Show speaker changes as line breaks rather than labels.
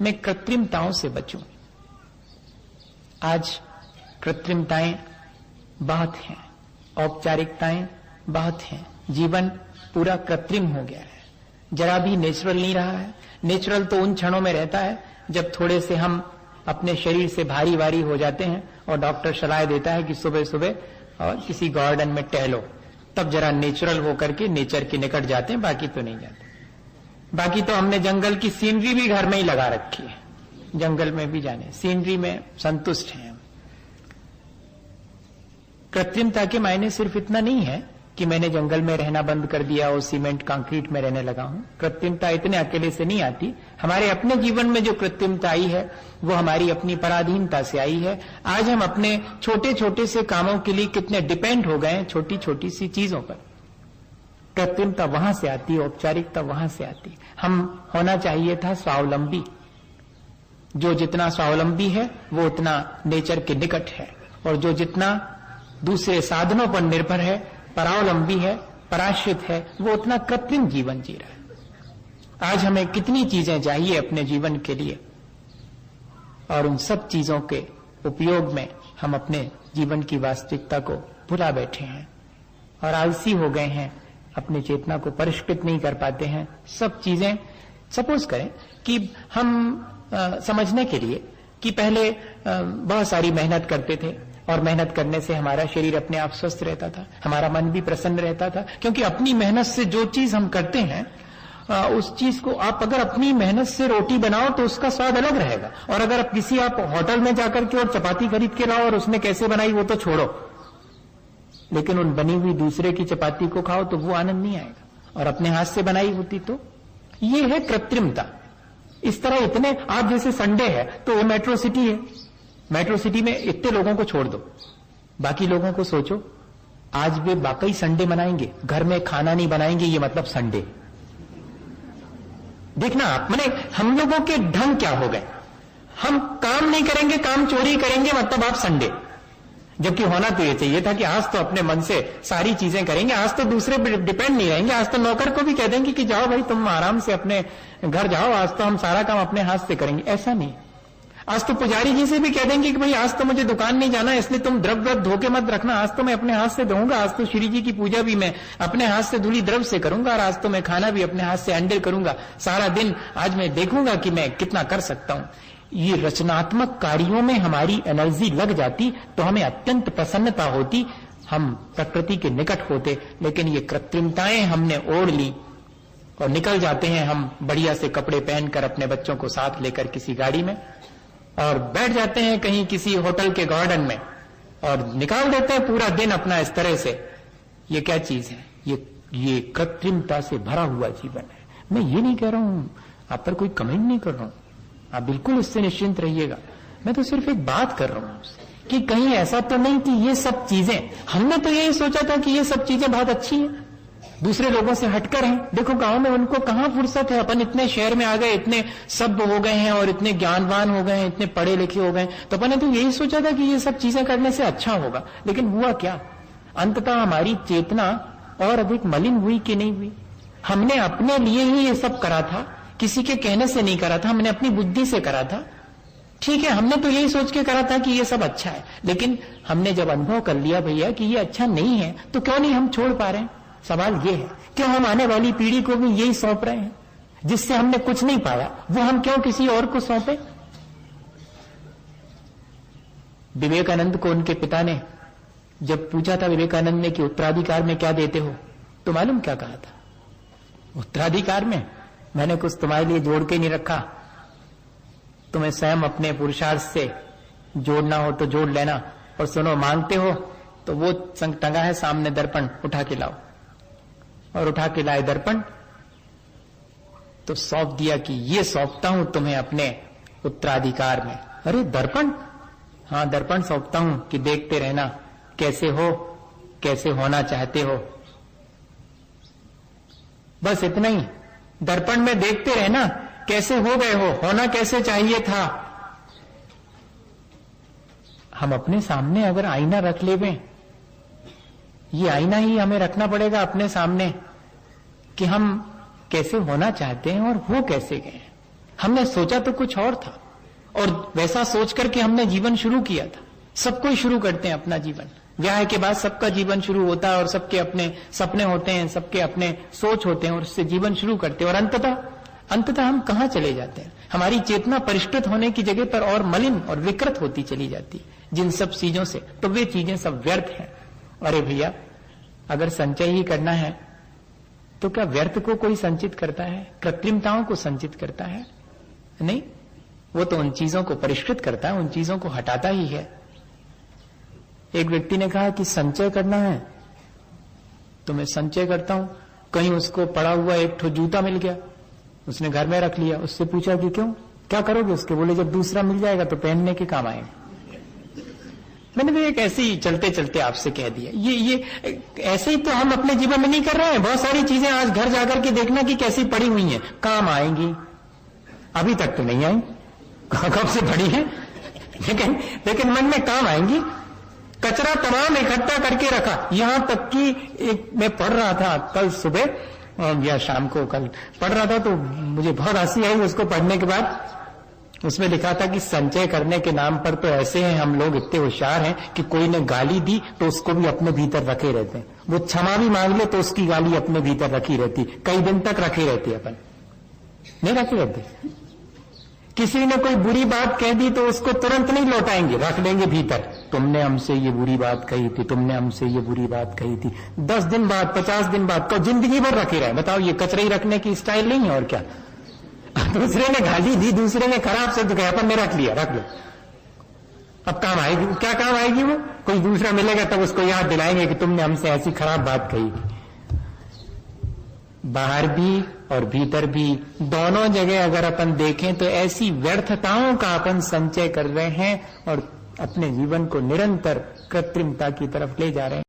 मैं कृत्रिमताओं से बचूं। आज कृत्रिमताएं बहुत हैं, औपचारिकताएं बहुत हैं, जीवन पूरा कृत्रिम हो गया है, जरा भी नेचुरल नहीं रहा है। नेचुरल तो उन क्षणों में रहता है जब थोड़े से हम अपने शरीर से भारी वारी हो जाते हैं और डॉक्टर सलाह देता है कि सुबह सुबह और किसी गार्डन में टहलो, तब जरा नेचुरल होकर के नेचर के निकट जाते हैं, बाकी तो नहीं जाते। बाकी तो हमने जंगल की सीनरी भी घर में ही लगा रखी है, जंगल में भी जाने, सीनरी में संतुष्ट हैं। कृत्रिमता के मायने सिर्फ इतना नहीं है कि मैंने जंगल में रहना बंद कर दिया और सीमेंट कंक्रीट में रहने लगा हूं। कृत्रिमता इतने अकेले से नहीं आती। हमारे अपने जीवन में जो कृत्रिमता आई है वो हमारी अपनी पराधीनता से आई है। आज हम अपने छोटे छोटे से कामों के लिए कितने डिपेंड हो गए हैं छोटी छोटी सी चीजों पर। कृत्रिमता वहां से आती है, औपचारिकता वहां से आती। हम होना चाहिए था स्वावलंबी। जो जितना स्वावलंबी है वो उतना नेचर के निकट है, और जो जितना दूसरे साधनों पर निर्भर है, परावलंबी है, पराश्रित है, वो उतना कृत्रिम जीवन जी रहा है। आज हमें कितनी चीजें चाहिए अपने जीवन के लिए, और उन सब चीजों के उपयोग में हम अपने जीवन की वास्तविकता को भुला बैठे हैं और आलसी हो गए हैं, अपनी चेतना को परिष्कृत नहीं कर पाते हैं। सब चीजें, सपोज करें कि हम समझने के लिए कि पहले बहुत सारी मेहनत करते थे और मेहनत करने से हमारा शरीर अपने आप स्वस्थ रहता था, हमारा मन भी प्रसन्न रहता था, क्योंकि अपनी मेहनत से जो चीज हम करते हैं उस चीज को आप अगर अपनी मेहनत से रोटी बनाओ तो उसका स्वाद अलग रहेगा, और अगर किसी आप होटल में जाकर के और चपाती खरीद के लाओ और उसने कैसे बनाई वो तो छोड़ो, लेकिन उन बनी हुई दूसरे की चपाती को खाओ तो वो आनंद नहीं आएगा, और अपने हाथ से बनाई होती तो। ये है कृत्रिमता। इस तरह इतने, आप जैसे संडे है तो वो मेट्रो सिटी है, मेट्रो सिटी में इतने लोगों को छोड़ दो, बाकी लोगों को सोचो आज वे वाकई संडे मनाएंगे, घर में खाना नहीं बनाएंगे, ये मतलब संडे। देखना आप, माने हम लोगों के ढंग क्या हो गए। हम काम नहीं करेंगे, काम चोरी करेंगे, मतलब आप संडे। जबकि होना तो ये चाहिए था कि आज तो अपने मन से सारी चीजें करेंगे, आज तो दूसरे पे डिपेंड नहीं रहेंगे, आज तो नौकर को भी कह देंगे कि जाओ भाई तुम आराम से अपने घर जाओ, आज तो हम सारा काम अपने हाथ से करेंगे। ऐसा नहीं, आज तो पुजारी जी से भी कह देंगे कि भाई आज तो मुझे दुकान नहीं जाना, इसलिए तुम द्रव्य धोके मत रखना, आज तो मैं अपने हाथ से धोऊंगा, आज तो श्री जी की पूजा भी मैं अपने हाथ से धूली द्रव्य से करूंगा, और आज तो मैं खाना भी अपने हाथ से हैंडल करूंगा, सारा दिन आज मैं देखूंगा कि मैं कितना कर सकता हूं। ये रचनात्मक कार्यों में हमारी एनर्जी लग जाती तो हमें अत्यंत प्रसन्नता होती, हम प्रकृति के निकट होते। लेकिन ये कृत्रिमताएं हमने ओढ़ ली और निकल जाते हैं हम बढ़िया से कपड़े पहनकर अपने बच्चों को साथ लेकर किसी गाड़ी में, और बैठ जाते हैं कहीं किसी होटल के गार्डन में और निकाल देते हैं पूरा दिन अपना इस तरह से। ये क्या चीज है? ये कृत्रिमता से भरा हुआ जीवन है। मैं ये नहीं कह रहा हूं, आप पर कोई कमेंट नहीं कर रहा हूं, आप बिल्कुल इससे निश्चिंत रहिएगा। मैं तो सिर्फ एक बात कर रहा हूं कि कहीं ऐसा तो नहीं कि ये सब चीजें, हमने तो यही सोचा था कि ये सब चीजें बहुत अच्छी हैं, दूसरे लोगों से हटकर हैं। देखो गांव में उनको कहां फुर्सत है, अपन इतने शहर में आ गए, इतने सभ्य हो गए हैं और इतने ज्ञानवान हो गए हैं, इतने पढ़े लिखे हो गए, तो अपन ने तो यही सोचा था कि ये सब चीजें करने से अच्छा होगा। लेकिन हुआ क्या? अंततः हमारी चेतना और अधिक मलिन हुई कि नहीं हुई? हमने अपने लिए ही ये सब करा था, किसी के कहने से नहीं करा था, हमने अपनी बुद्धि से करा था। ठीक है, हमने तो यही सोच के करा था कि ये सब अच्छा है, लेकिन हमने जब अनुभव कर लिया भैया कि ये अच्छा नहीं है, तो क्यों नहीं हम छोड़ पा रहे हैं? सवाल ये है, क्यों हम आने वाली पीढ़ी को भी यही सौंप रहे हैं? जिससे हमने कुछ नहीं पाया वो हम क्यों किसी और को सौंपे? विवेकानंद को उनके पिता ने जब पूछा था विवेकानंद ने कि उत्तराधिकार में क्या देते हो, तो मालूम क्या कहा था? उत्तराधिकार में मैंने कुछ तुम्हारे लिए जोड़ के नहीं रखा, तुम्हें स्वयं अपने पुरुषार्थ से जोड़ना हो तो जोड़ लेना, और सुनो मांगते हो तो वो संग टंगा है सामने दर्पण, उठा के लाओ। और उठा के लाए दर्पण तो सौंप दिया कि ये सौंपता हूं तुम्हें अपने उत्तराधिकार में। अरे दर्पण? हाँ दर्पण सौंपता हूं कि देखते रहना कैसे हो, कैसे होना चाहते हो, बस इतना ही। दर्पण में देखते रहना कैसे हो गए हो, होना कैसे चाहिए था। हम अपने सामने अगर आईना रख लेवें, ये आईना ही हमें रखना पड़ेगा अपने सामने कि हम कैसे होना चाहते हैं और हो कैसे गए। हमने सोचा तो कुछ और था, और वैसा सोच करके हमने जीवन शुरू किया था। सबको ही शुरू करते हैं अपना जीवन, ब्याह के बाद सबका जीवन शुरू होता है, और सबके अपने सपने होते हैं, सबके अपने सोच होते हैं, और उससे जीवन शुरू करते हैं। और अंततः हम कहां चले जाते हैं? हमारी चेतना परिष्कृत होने की जगह पर और मलिन और विकृत होती चली जाती है जिन सब चीजों से। तो वे चीजें सब व्यर्थ हैं। अरे भैया, अगर संचय ही करना है तो क्या व्यर्थ को कोई संचित करता है? कृत्रिमताओं को संचित करता है? नहीं, वो तो उन चीजों को परिष्कृत करता है, उन चीजों को हटाता ही है। एक व्यक्ति ने कहा कि संचय करना है तो मैं संचय करता हूं। कहीं उसको पड़ा हुआ एक ठो जूता मिल गया, उसने घर में रख लिया। उससे पूछा कि क्यों, क्या करोगे उसके? बोले जब दूसरा मिल जाएगा तो पहनने के काम आएगा। मैंने भी एक ऐसे ही चलते चलते आपसे कह दिया। ये ऐसे ही तो हम अपने जीवन में नहीं कर रहे हैं। बहुत सारी चीजें आज घर जाकर के देखना कि कैसी पड़ी हुई हैं, काम आएंगी, अभी तक तो नहीं आई, कब से पड़ी है, लेकिन मन में काम आएंगी। कचरा तमाम इकट्ठा करके रखा, यहां तक कि एक मैं पढ़ रहा था कल सुबह या शाम को, कल पढ़ रहा था तो मुझे बहुत हंसी आई उसको पढ़ने के बाद। उसमें लिखा था कि संचय करने के नाम पर तो ऐसे हैं हम लोग, इतने होशियार हैं कि कोई ने गाली दी तो उसको भी अपने भीतर रखे रहते हैं। वो क्षमा भी मांग ले तो उसकी गाली अपने भीतर रखी रहती, कई दिन तक रखे रहती। अपन नहीं रखे रहते। किसी ने कोई बुरी बात कह दी तो उसको तुरंत नहीं लौटाएंगे, रख लेंगे भीतर। तुमने हमसे ये बुरी बात कही थी, तुमने हमसे ये बुरी बात कही थी। 10 दिन बाद, 50 दिन बाद, तो जिंदगी भर रखे रहे। बताओ, ये कचरे ही रखने की स्टाइल नहीं है और क्या? दूसरे ने गाली दी, दूसरे ने खराब शब्द कहा, अपन ने रख लिया, रख लो। अब काम आएगी, क्या काम आएगी? वो कोई दूसरा मिलेगा तब उसको याद दिलाएंगे कि तुमने हमसे ऐसी खराब बात कही थी। बाहर भी और भीतर भी, दोनों जगह अगर अपन देखें तो ऐसी व्यर्थताओं का अपन संचय कर रहे हैं और अपने जीवन को निरंतर कृत्रिमता की तरफ ले जा रहे हैं।